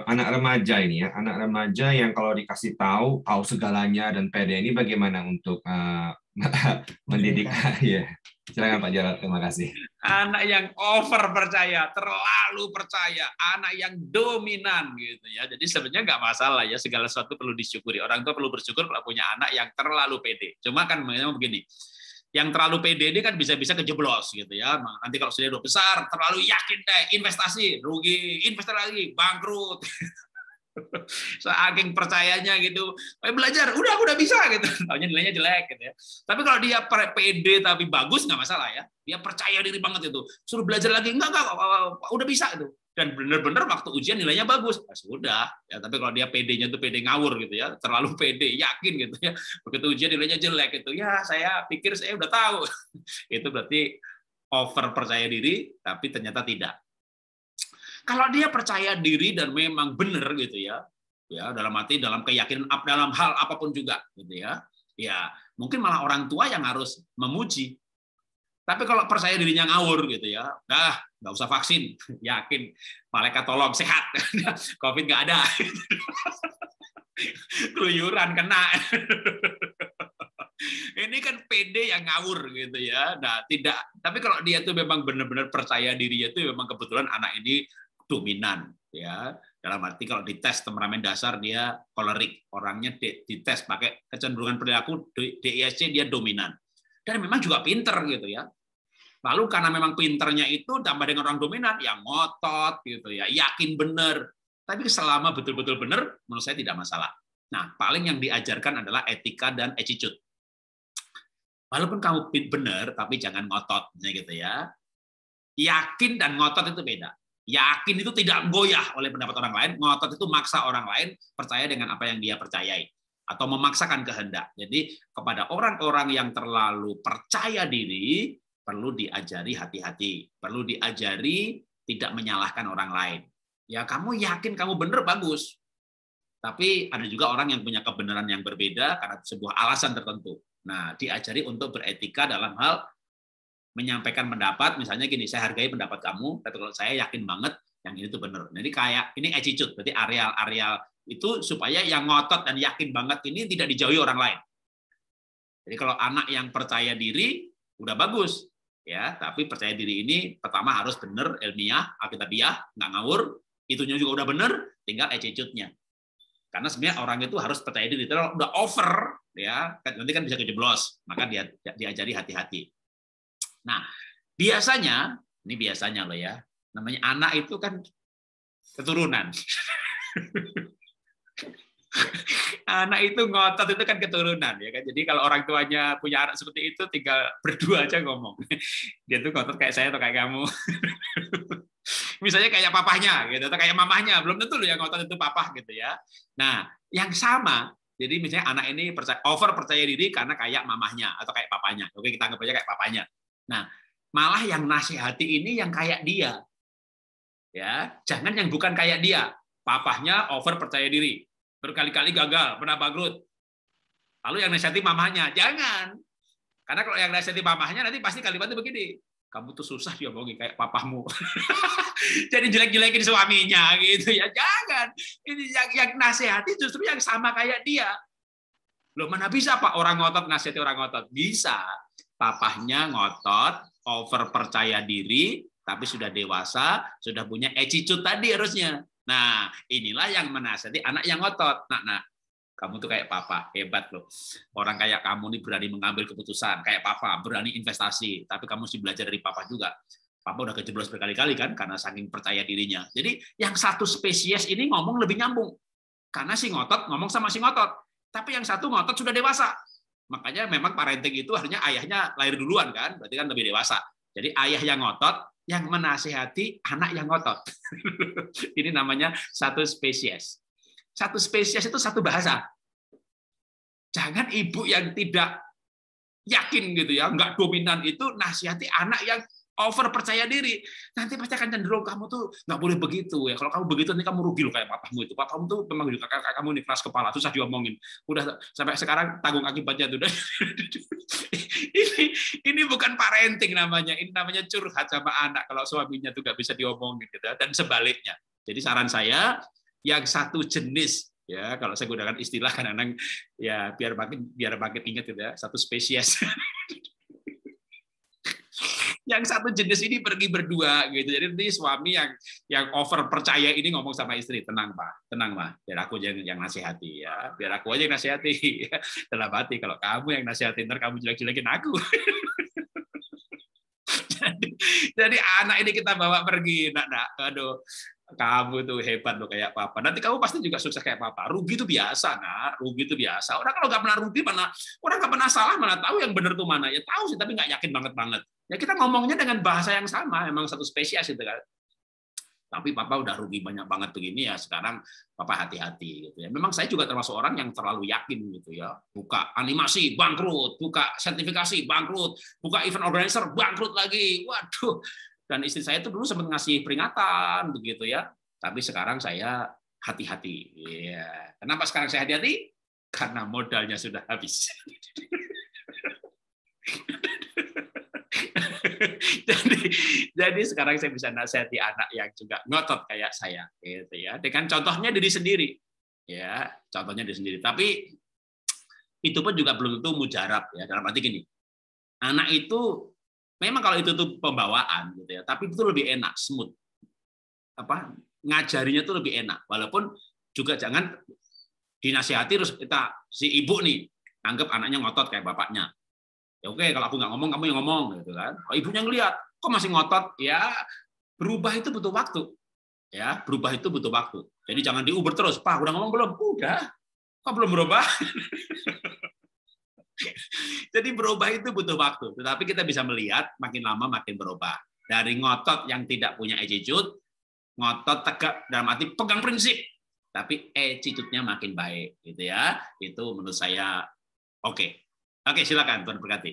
anak remaja ini ya, anak remaja yang kalau dikasih tahu segalanya dan pede ini bagaimana untuk mendidik? Ya, silakan Pak Jarod. Terima kasih. Anak yang over percaya, terlalu percaya, anak yang dominan gitu ya. Jadi sebenarnya nggak masalah ya, segala sesuatu perlu disyukuri. Orang tua perlu bersyukur kalau punya anak yang terlalu pede. Cuma kan memang begini, yang terlalu pede ini kan bisa-bisa kejeblos gitu ya. Nanti kalau sudah besar, terlalu yakin deh, investasi, rugi, investasi lagi, bangkrut. Saking percayanya gitu, belajar, aku udah bisa gitu, taunya nilainya jelek gitu ya. Tapi kalau dia pede tapi bagus nggak masalah ya, dia percaya diri banget itu, suruh belajar lagi enggak, udah bisa itu, dan bener-bener waktu ujian nilainya bagus, nah, sudah ya. Tapi kalau dia pedenya tuh pede ngawur gitu ya, terlalu pede, yakin gitu ya, begitu ujian nilainya jelek itu, ya saya pikir saya udah tahu, itu berarti over percaya diri tapi ternyata tidak. Kalau dia percaya diri dan memang benar gitu ya, dalam arti dalam keyakinan dalam hal apapun juga gitu ya, mungkin malah orang tua yang harus memuji. Tapi kalau percaya dirinya ngawur gitu ya, nggak usah vaksin, yakin malaikat tolong sehat, COVID nggak ada, keluyuran kena. Ini kan PD yang ngawur gitu ya. Nah, tidak. Tapi kalau dia tuh memang benar-benar percaya dirinya itu memang kebetulan anak ini dominan ya. Dalam arti kalau dites temperamen dasar dia kolerik, orangnya dites pakai kecenderungan perilaku DISC dia dominan. Dan memang juga pinter gitu ya. Lalu karena memang pinternya itu tambah dengan orang dominan yang ngotot gitu ya, yakin benar. Tapi selama betul-betul benar menurut saya tidak masalah. Nah, paling yang diajarkan adalah etika dan attitude. Walaupun kamu benar, tapi jangan ngotot, gitu ya. Yakin dan ngotot itu beda. Yakin itu tidak goyah oleh pendapat orang lain, ngotot itu maksa orang lain percaya dengan apa yang dia percayai atau memaksakan kehendak. Jadi kepada orang-orang yang terlalu percaya diri perlu diajari hati-hati, perlu diajari tidak menyalahkan orang lain. Ya kamu yakin kamu benar bagus, tapi ada juga orang yang punya kebenaran yang berbeda karena sebuah alasan tertentu. Nah, diajari untuk beretika dalam hal menyampaikan pendapat, misalnya gini, saya hargai pendapat kamu, tapi kalau saya yakin banget yang ini tuh benar. Jadi kayak ini attitude, berarti areal itu supaya yang ngotot dan yakin banget ini tidak dijauhi orang lain. Jadi kalau anak yang percaya diri udah bagus, ya, tapi percaya diri ini pertama harus benar, ilmiah, alkitabiah, nggak ngawur, itunya juga udah benar, tinggal attitude-nya. Karena sebenarnya orang itu harus percaya diri. Kalau udah over, ya nanti kan bisa kejeblos. Maka dia diajari hati-hati. Nah, biasanya, ini biasanya loh ya, namanya anak itu kan keturunan. Anak itu ngotot itu kan keturunan ya kan. Jadi kalau orang tuanya punya anak seperti itu, tinggal berdua aja ngomong. Dia tuh ngotot kayak saya atau kayak kamu. Misalnya kayak papahnya gitu atau kayak mamahnya, belum tentu loh yang ngotot itu papah gitu ya. Nah, yang sama, jadi misalnya anak ini over percaya diri karena kayak mamahnya atau kayak papanya. Oke, kita anggap aja kayak papanya. Nah, malah yang nasihati ini yang kayak dia. Ya, jangan yang bukan kayak dia. Papahnya over percaya diri, berkali-kali gagal, pernah bangkrut. Lalu yang nasihati mamahnya, jangan. Karena kalau yang nasihati mamahnya nanti pasti kalimatnya begini, kamu tuh susah diomongin kayak papamu. Jadi jelek-jelekin suaminya gitu ya. Jangan. Ini yang nasihati justru yang sama kayak dia. Loh, mana bisa Pak orang ngotot nasihati orang ngotot? Bisa. Papahnya ngotot, over percaya diri, tapi sudah dewasa, sudah punya attitude tadi harusnya. Nah, inilah yang menasihati anak yang ngotot. Nah, kamu tuh kayak papa, hebat loh. Orang kayak kamu nih berani mengambil keputusan, kayak papa, berani investasi, tapi kamu mesti belajar dari papa juga. Papa udah kejeblos berkali-kali kan, karena saking percaya dirinya. Jadi yang satu spesies ini ngomong lebih nyambung. Karena si ngotot ngomong sama si ngotot. Tapi yang satu ngotot sudah dewasa. Makanya memang parenting itu harusnya ayahnya lahir duluan kan, berarti kan lebih dewasa. Jadi ayah yang ngotot, yang menasihati anak yang ngotot. Ini namanya satu spesies. Satu spesies itu satu bahasa. Jangan ibu yang tidak yakin gitu ya, nggak dominan itu nasihati anak yang over percaya diri. Nanti pasti akan cenderung kamu tuh nggak boleh begitu ya. Kalau kamu begitu nanti kamu rugi loh kayak papamu itu. Papamu tuh memang juga kakak kamu nih keras kepala, susah diomongin. Udah sampai sekarang tanggung akibatnya tuh. ini bukan parenting namanya. Ini namanya curhat sama anak kalau suaminya tuh nggak bisa diomongin gitu. Dan sebaliknya. Jadi saran saya yang satu jenis, ya kalau saya gunakan istilah kadang-kadang ya biar makin ingat gitu ya, satu spesies. Yang satu jenis ini pergi berdua gitu. Jadi nanti suami yang over percaya ini ngomong sama istri, tenang Pak, biar aku yang nasihati ya, biar aku aja yang nasihati. Dalam hati, kalau kamu yang nasihati ntar kamu jelek-jelekin aku. Jadi anak ini kita bawa pergi, nak, aduh, kamu tuh hebat loh kayak papa. Nanti kamu pasti juga sukses kayak papa. Rugi itu biasa, nak. Rugi itu biasa. Orang kalau nggak pernah rugi, orang nggak pernah salah, mana tahu yang benar tuh mana. Ya tahu sih, tapi nggak yakin banget. Ya kita ngomongnya dengan bahasa yang sama, emang satu spesies itu kan. Tapi papa udah rugi banyak banget begini ya, sekarang papa hati-hati gitu ya. Memang saya juga termasuk orang yang terlalu yakin gitu ya. Buka animasi bangkrut, buka sertifikasi bangkrut, buka event organizer bangkrut lagi. Waduh. Dan istri saya itu dulu sempat ngasih peringatan begitu ya. Tapi sekarang saya hati-hati. Ya. Kenapa sekarang saya hati-hati? Karena modalnya sudah habis. Jadi sekarang saya bisa nasihati anak yang juga ngotot kayak saya gitu ya, dengan contohnya diri sendiri ya, contohnya diri sendiri. Tapi itu pun juga belum tentu mujarab ya, dalam arti gini, anak itu memang kalau itu tuh pembawaan gitu ya, tapi itu lebih enak, smooth, ngajarinya tuh lebih enak, walaupun juga jangan dinasihati terus kita si ibu nih anggap anaknya ngotot kayak bapaknya. Ya oke, kalau aku nggak ngomong, kamu yang ngomong, gitu kan? Kalau ibunya ngelihat, kok masih ngotot? Ya, berubah itu butuh waktu. Ya, berubah itu butuh waktu. Jadi jangan diuber terus. Pak, udah ngomong belum? Udah. Kok belum berubah? Jadi berubah itu butuh waktu. Tetapi kita bisa melihat makin lama makin berubah. Dari ngotot yang tidak punya attitude, ngotot tegak dalam arti pegang prinsip, tapi attitude-nya makin baik, gitu ya. Itu menurut saya oke. Oke, silakan Tuhan berkati.